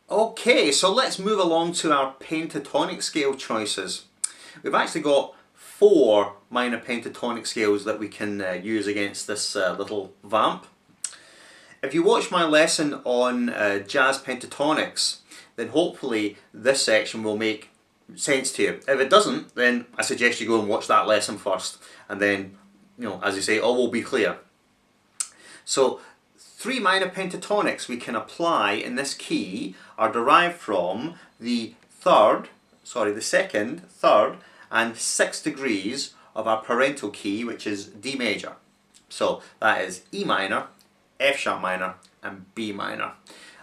Okay, so let's move along to our pentatonic scale choices. We've actually got 4 minor pentatonic scales that we can use against this little vamp. If you watch my lesson on jazz pentatonics, then hopefully this section will make sense to you. If it doesn't, then I suggest you go and watch that lesson first, and then, as you say, all will be clear. So 3 minor pentatonics we can apply in this key are derived from the second, third and 6th degrees of our parental key, which is D major. So that is E minor, F sharp minor and B minor.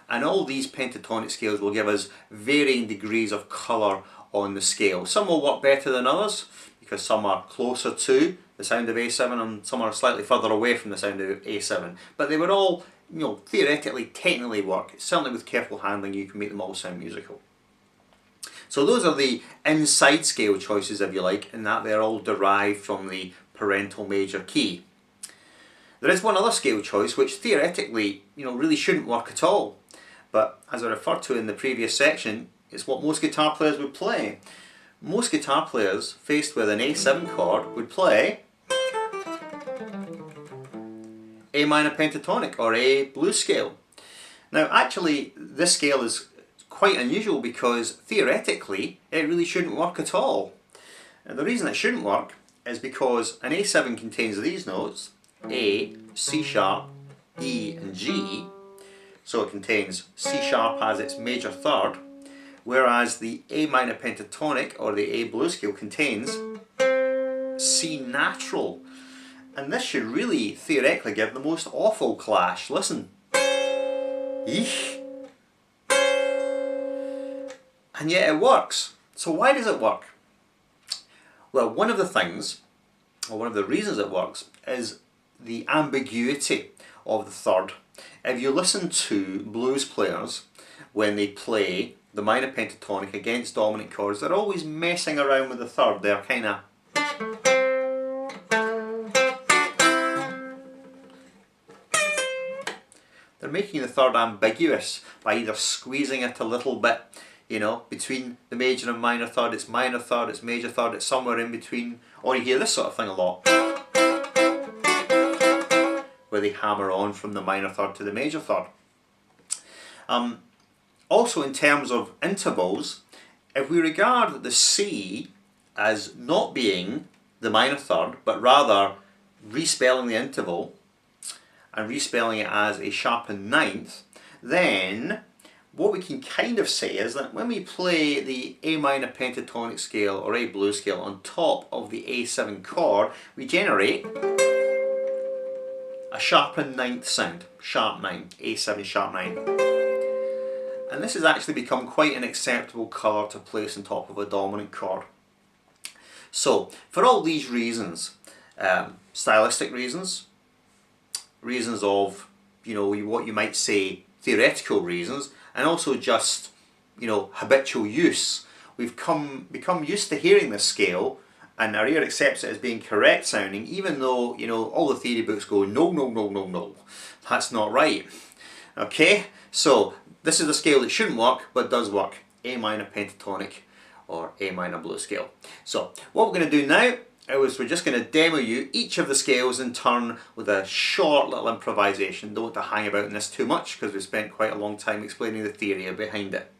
And all these pentatonic scales will give us varying degrees of colour on the scale. Some will work better than others because some are closer to the sound of A7 and some are slightly further away from the sound of A7. But they would all, theoretically, technically work. Certainly with careful handling you can make them all sound musical. So those are the inside scale choices, if you like, in that they're all derived from the parental major key. There is one other scale choice which theoretically, really shouldn't work at all. But as I referred to in the previous section, it's what most guitar players would play. Most guitar players faced with an A7 chord would play A minor pentatonic or A blues scale. Now actually this scale is quite unusual because theoretically it really shouldn't work at all. And the reason it shouldn't work is because an A7 contains these notes, A, C sharp, E and G. So it contains C sharp as its major third, whereas the A minor pentatonic or the A blues scale contains C natural. And this should really theoretically give the most awful clash. Listen. Eesh. And yet it works. So why does it work? Well, one of the reasons it works is the ambiguity of the third. If you listen to blues players when they play the minor pentatonic against dominant chords, they're always messing around with the third. They're kind of making the third ambiguous by either squeezing it a little bit, between the major and minor third. It's minor third, it's major third, it's somewhere in between. Or you hear this sort of thing a lot, where they hammer on from the minor third to the major third. Also in terms of intervals, if we regard the C as not being the minor third, but rather respelling the interval and respelling it as a sharpened ninth, then what we can kind of say is that when we play the A minor pentatonic scale or A blues scale on top of the A7 chord, we generate a sharpened ninth sound, sharp 9, A7 sharp 9. And this has actually become quite an acceptable colour to place on top of a dominant chord. So, for all these reasons, stylistic reasons, reasons of, what you might say theoretical reasons, and also just, habitual use, we've become used to hearing this scale, and our ear accepts it as being correct sounding, even though, all the theory books go, no, that's not right. Okay, so this is the scale that shouldn't work, but does work. A minor pentatonic or A minor blues scale. So what we're going to do now is we're just going to demo you each of the scales in turn with a short little improvisation. Don't want to hang about in this too much because we've spent quite a long time explaining the theory behind it.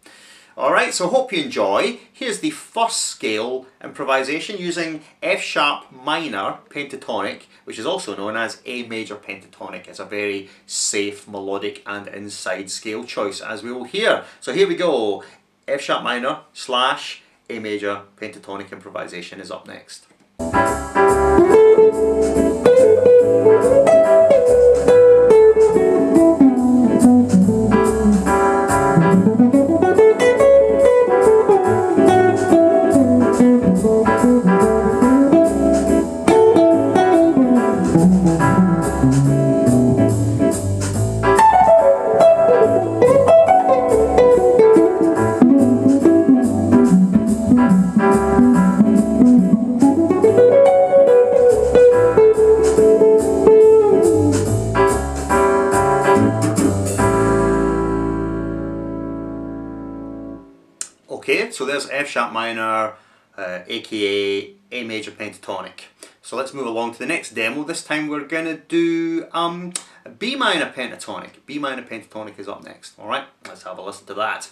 Alright, so hope you enjoy. Here's the first scale improvisation using F sharp minor pentatonic, which is also known as A major pentatonic. It's a very safe, melodic and inside scale choice, as we will hear. So here we go. F sharp minor / A major pentatonic improvisation is up next. Okay, so there's F sharp minor, aka A major pentatonic. So let's move along to the next demo. This time we're going to do a B minor pentatonic. B minor pentatonic is up next. Alright, let's have a listen to that.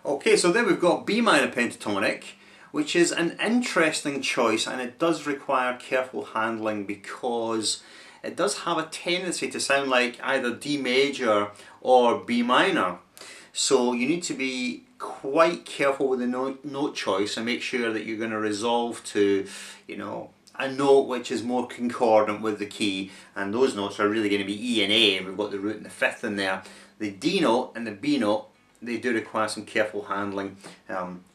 Okay, so there we've got B minor pentatonic, which is an interesting choice, and it does require careful handling because it does have a tendency to sound like either D major or B minor. So you need to be quite careful with the note choice and make sure that you're going to resolve to, you know, a note which is more concordant with the key, and those notes are really going to be E and A. We've got the root and the fifth in there. The D note and the B note, they do require some careful handling.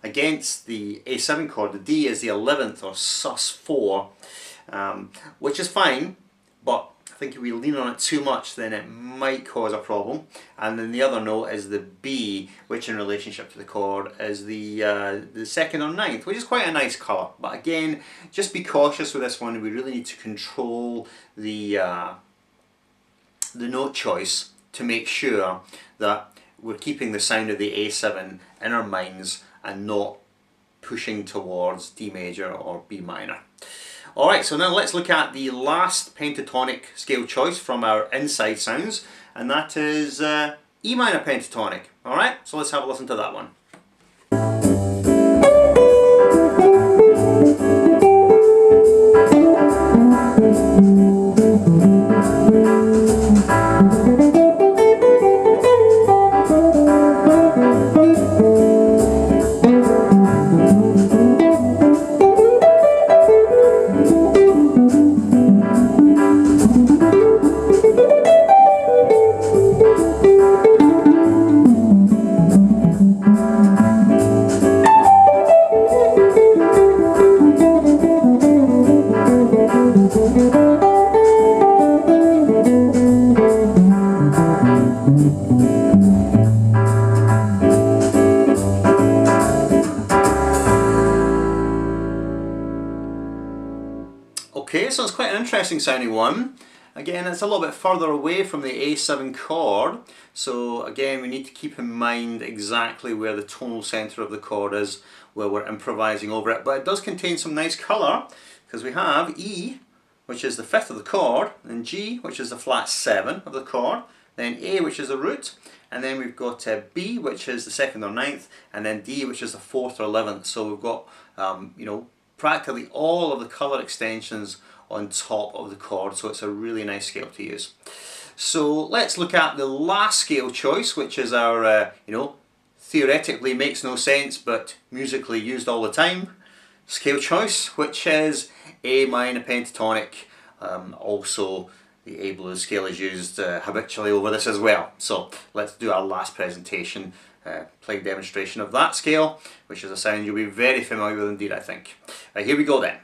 Against the A7 chord, the D is the 11th or sus4, which is fine, but I think if we lean on it too much then it might cause a problem. And then the other note is the B, which in relationship to the chord is the 2nd or 9th, which is quite a nice colour. But again, just be cautious with this one. We really need to control the note choice to make sure that we're keeping the sound of the A7 in our minds and not pushing towards D major or B minor. Alright, so now let's look at the last pentatonic scale choice from our inside sounds, and that is E minor pentatonic. Alright, so let's have a listen to that one. Okay, so it's quite an interesting sounding one. Again, it's a little bit further away from the A7 chord, so again we need to keep in mind exactly where the tonal centre of the chord is, where we're improvising over it. But it does contain some nice colour, because we have E, which is the 5th of the chord, and G, which is the flat 7 of the chord, then A, which is the root, and then we've got B, which is the 2nd or 9th, and then D, which is the 4th or 11th. So we've got you know, practically all of the colour extensions on top of the chord, so it's a really nice scale to use. So let's look at the last scale choice, which is our, you know, theoretically makes no sense but musically used all the time scale choice, which is A minor pentatonic. Also the A blues scale is used habitually over this as well. So let's do our last presentation, playing demonstration of that scale, which is a sound you'll be very familiar with indeed, I think. Right, here we go then.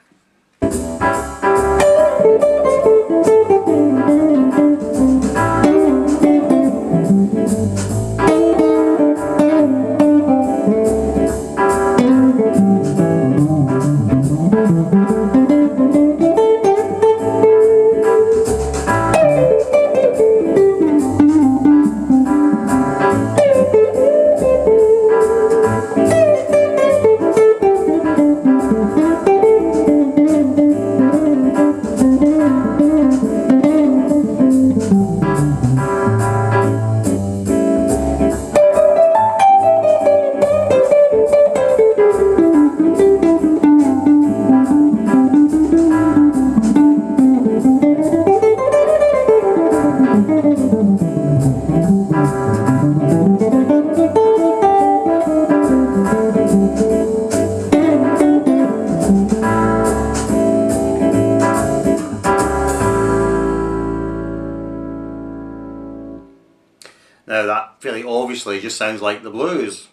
Now that fairly obviously just sounds like the blues,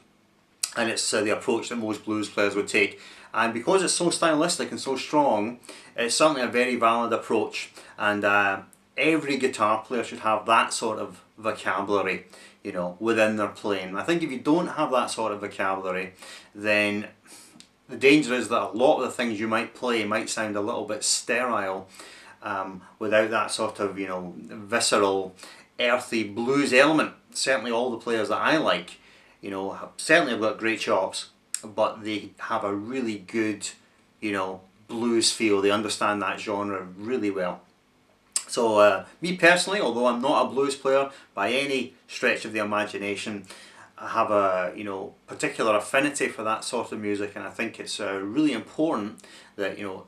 and it's the approach that most blues players would take. And because it's so stylistic and so strong, it's certainly a very valid approach. And every guitar player should have that sort of vocabulary, you know, within their playing. I think if you don't have that sort of vocabulary, then the danger is that a lot of the things you might play might sound a little bit sterile without that sort of, you know, visceral, earthy blues element. Certainly all the players that I like, you know, certainly have got great chops, but they have a really good, you know, blues feel. They understand that genre really well. So me personally, although I'm not a blues player by any stretch of the imagination, I have a, you know, particular affinity for that sort of music, and I think it's really important that, you know,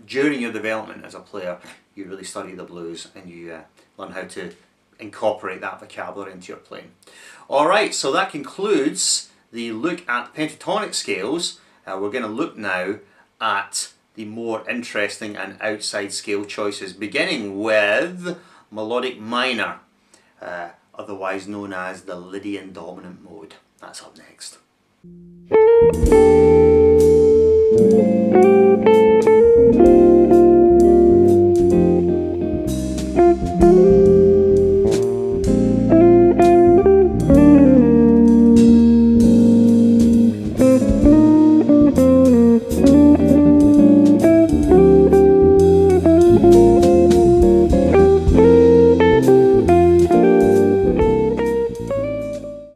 during your development as a player, you really study the blues and you learn how to incorporate that vocabulary into your playing. Alright, so that concludes the look at pentatonic scales. We're going to look now at the more interesting and outside scale choices, beginning with melodic minor, otherwise known as the Lydian dominant mode. That's up next.